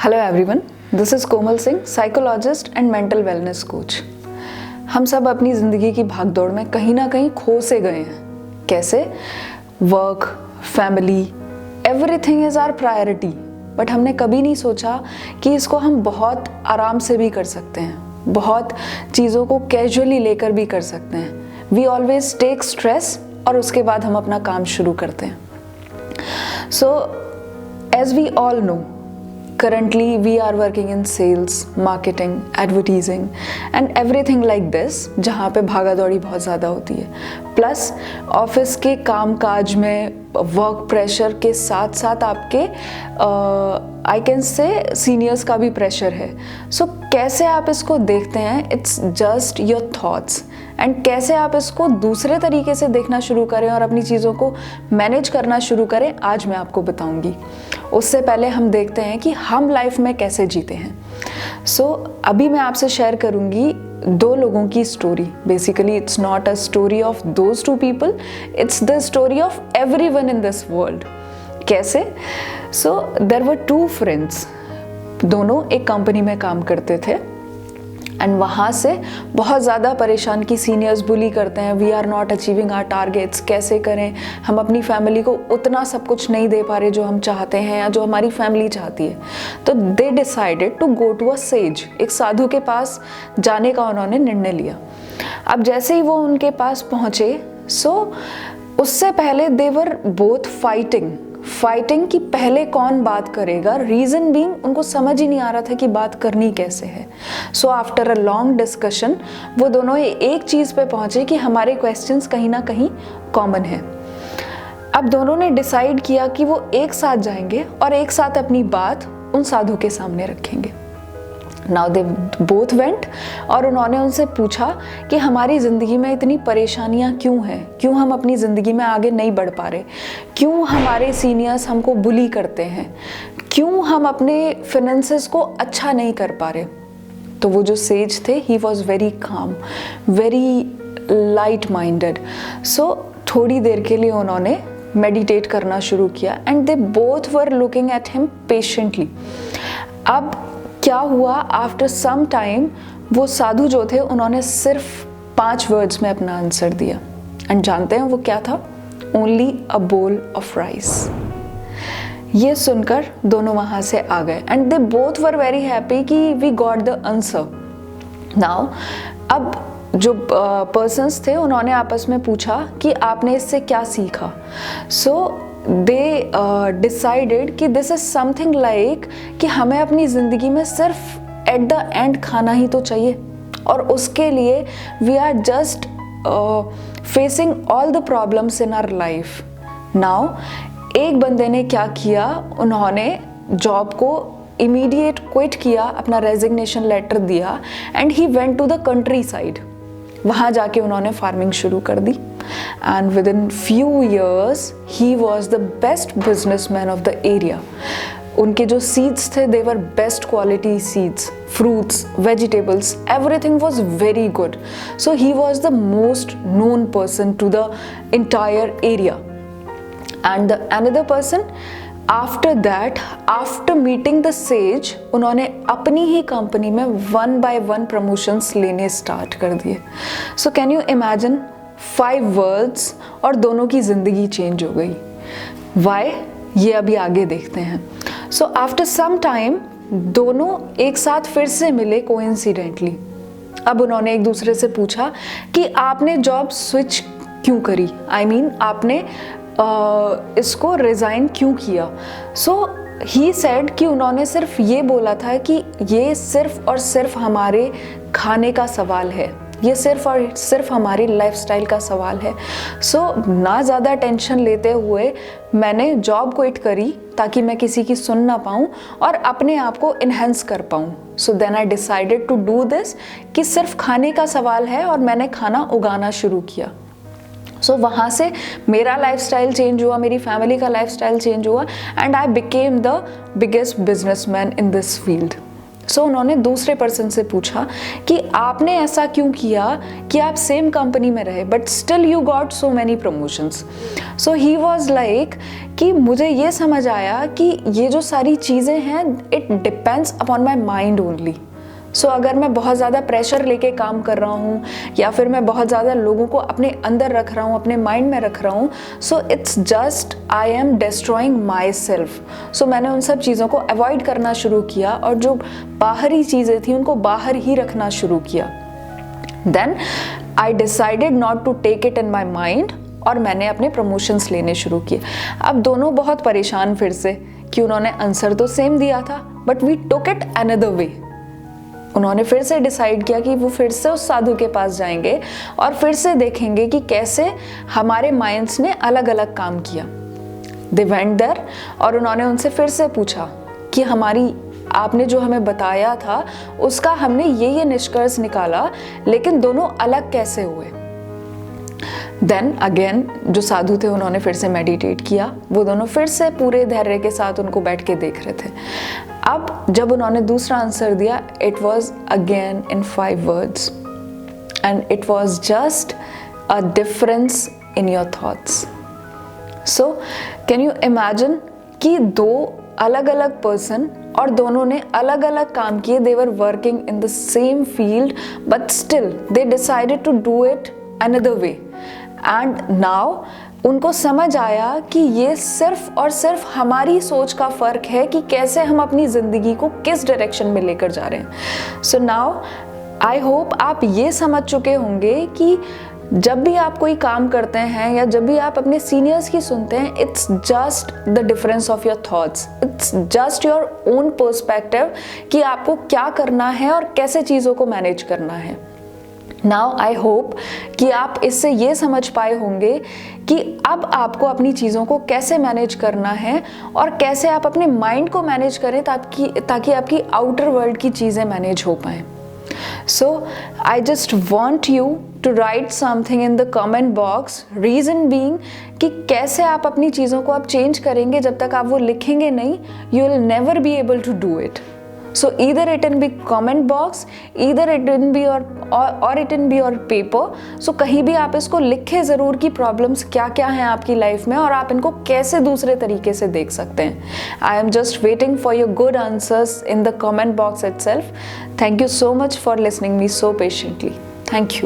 Hello everyone, this is Komal Singh, psychologist and mental wellness coach. हम सब अपनी ज़िंदगी की भागदौड़ में कहीं ना कहीं खो से गए हैं। कैसे? Work, family, everything is our priority. But हमने कभी नहीं सोचा कि इसको हम बहुत आराम से भी कर सकते हैं, बहुत चीज़ों को कैजुअली लेकर भी कर सकते हैं। वी ऑलवेज टेक स्ट्रेस और उसके बाद हम अपना काम शुरू करते हैं। So as we all know, currently we are working in sales, marketing, advertising and everything like this, जहाँ पे भागा दौड़ी बहुत ज़्यादा होती है। प्लस ऑफिस के काम काज में वर्क प्रेशर के साथ साथ आपके आई कैन से सीनियर्स का भी प्रेशर है। सो कैसे आप इसको देखते हैं, it's just your thoughts. And कैसे आप इसको दूसरे तरीके से देखना शुरू करें और अपनी चीज़ों को मैनेज करना शुरू करें, आज मैं आपको बताऊंगी। उससे पहले हम देखते हैं कि हम लाइफ में कैसे जीते हैं। सो अभी मैं आपसे शेयर करूंगी दो लोगों की story. Basically it's not a story of those two people, it's the story of everyone in this world. कैसे? So there were two friends, दोनों एक कंपनी में काम करते थे एंड वहाँ से बहुत ज़्यादा परेशान की सीनियर्स बुली करते हैं, we are not achieving our targets, कैसे करें, हम अपनी फैमिली को उतना सब कुछ नहीं दे पा रहे जो हम चाहते हैं या जो हमारी फैमिली चाहती है। तो they decided to go to a sage, एक साधु के पास जाने का उन्होंने निर्णय लिया। अब जैसे ही वो उनके पास पहुँचे, सो उससे पहले दे वर बोथ फाइटिंग कि पहले कौन बात करेगा। रीज़न बीइंग उनको समझ ही नहीं आ रहा था कि बात करनी कैसे है। So after a long discussion वो दोनों एक चीज़ पे पहुंचे कि हमारे क्वेश्चंस कहीं ना कहीं कॉमन है। अब दोनों ने डिसाइड किया कि वो एक साथ जाएंगे और एक साथ अपनी बात उन साधु के सामने रखेंगे। नाउ दे बोथ वेंट और उन्होंने उनसे पूछा कि हमारी ज़िंदगी में इतनी परेशानियां क्यों हैं, क्यों हम अपनी ज़िंदगी में आगे नहीं बढ़ पा रहे, क्यों हमारे सीनियर्स हमको बुली करते हैं, क्यों हम अपने फिनेंसेस को अच्छा नहीं कर पा रहे। तो वो जो सेज थे, he was very calm, very light minded. So थोड़ी देर के लिए उन्होंने मेडिटेट करना शुरू किया and they both were looking at him patiently. अब क्या हुआ, आफ्टर सम टाइम वो साधु जो थे उन्होंने सिर्फ 5 वर्ड्स में अपना आंसर दिया। एंड जानते हैं वो क्या था? Only a bowl of rice. ये सुनकर दोनों वहाँ से आ गए and they both were very happy कि we got the answer. Now अब जो पर्सन्स थे उन्होंने आपस में पूछा कि आपने इससे क्या सीखा। सो दे डिसाइडेड कि दिस इज समथिंग लाइक कि हमें अपनी ज़िंदगी में सिर्फ एट द एंड खाना ही तो चाहिए और उसके लिए we are just facing all the problems in our life. Now एक बंदे ने क्या किया, उन्होंने जॉब को इमीडिएट क्विट किया, अपना रेजिग्नेशन लेटर दिया and he went to the countryside. वहाँ जाके उन्होंने फार्मिंग शुरू कर दी and within few years he was the best businessman of the area. उनके जो सीड्स थे, they were best quality seeds, fruits, vegetables, everything was very good. So he was the most known person to the entire area. And the another person after that, after meeting the says, उन्होंने अपनी ही company में 1 by 1 promotions लेने start कर दिए। So can you imagine, 5 words और दोनों की ज़िंदगी चेंज हो गई। वाई? ये अभी आगे देखते हैं। सो आफ्टर सम टाइम दोनों एक साथ फिर से मिले कोइंसिडेंटली। अब उन्होंने एक दूसरे से पूछा कि आपने जॉब स्विच क्यों करी, आई मीन आपने इसको रिज़ाइन क्यों किया। सो ही सेड कि उन्होंने सिर्फ ये बोला था कि ये सिर्फ और सिर्फ हमारे खाने का सवाल है, ये सिर्फ और सिर्फ हमारी लाइफस्टाइल का सवाल है। सो ना ज़्यादा टेंशन लेते हुए मैंने जॉब क्विट करी ताकि मैं किसी की सुन ना पाऊँ और अपने आप को इन्हेंस कर पाऊँ। So then I decided to do this कि सिर्फ खाने का सवाल है और मैंने खाना उगाना शुरू किया। सो वहाँ से मेरा लाइफस्टाइल चेंज हुआ, मेरी फैमिली का लाइफस्टाइल चेंज हुआ and I became the biggest businessman in this field. So उन्होंने दूसरे पर्सन से पूछा कि आपने ऐसा क्यों किया कि आप सेम कंपनी में रहे but still you got so many promotions. So he was like कि मुझे ये समझ आया कि ये जो सारी चीज़ें हैं it depends upon my mind only. So अगर मैं बहुत ज़्यादा प्रेशर लेके काम कर रहा हूँ या फिर मैं बहुत ज़्यादा लोगों को अपने अंदर रख रहा हूँ, अपने माइंड में रख रहा हूँ, so it's just I am destroying myself. So मैंने उन सब चीज़ों को अवॉइड करना शुरू किया और जो बाहरी चीज़ें थी उनको बाहर ही रखना शुरू किया। Then I decided not to take it in my mind और मैंने अपने प्रमोशंस लेने शुरू किए। अब दोनों बहुत परेशान फिर से कि उन्होंने आंसर तो सेम दिया था but we took it another way. उन्होंने फिर से डिसाइड किया कि वो फिर से उस साधु के पास जाएंगे और फिर से देखेंगे कि कैसे हमारे माइंड्स ने अलग अलग काम किया। दे वेंट देयर और उन्होंने उनसे फिर से पूछा कि आपने जो हमें बताया था उसका हमने ये निष्कर्ष निकाला, लेकिन दोनों अलग कैसे हुए। देन अगेन जो साधु थे उन्होंने फिर से मेडिटेट किया। वो दोनों फिर से पूरे धैर्य के साथ उनको बैठ के देख रहे थे। अब जब उन्होंने दूसरा आंसर दिया, it was again in 5 words and it was just a difference in your thoughts. So can you imagine कि 2 अलग अलग पर्सन और दोनों ने अलग अलग काम किए। They were working in the same field but still they decided to do it another way. And now उनको समझ आया कि ये सिर्फ और सिर्फ हमारी सोच का फ़र्क है कि कैसे हम अपनी ज़िंदगी को किस डायरेक्शन में लेकर जा रहे हैं। सो नाउ आई होप आप ये समझ चुके होंगे कि जब भी आप कोई काम करते हैं या जब भी आप अपने सीनियर्स की सुनते हैं, it's just the difference of your thoughts, it's just your own perspective कि आपको क्या करना है और कैसे चीज़ों को मैनेज करना है। नाउ आई होप कि आप इससे ये समझ पाए होंगे कि अब आपको अपनी चीज़ों को कैसे मैनेज करना है और कैसे आप अपने माइंड को मैनेज करें ताकि आपकी आउटर वर्ल्ड की चीज़ें मैनेज हो पाएँ। So I just want you to write something in the comment box, reason being कि कैसे आप अपनी चीज़ों को आप चेंज करेंगे। जब तक आप वो लिखेंगे नहीं, you will never be able to do it. So either it can be comment box, either it can be or it can be on paper. So कहीं भी आप इसको लिखें ज़रूर कि प्रॉब्लम्स क्या क्या हैं आपकी लाइफ में और आप इनको कैसे दूसरे तरीके से देख सकते हैं। I am just waiting for your good answers in the comment box itself. Thank you so much for listening me so patiently. Thank you.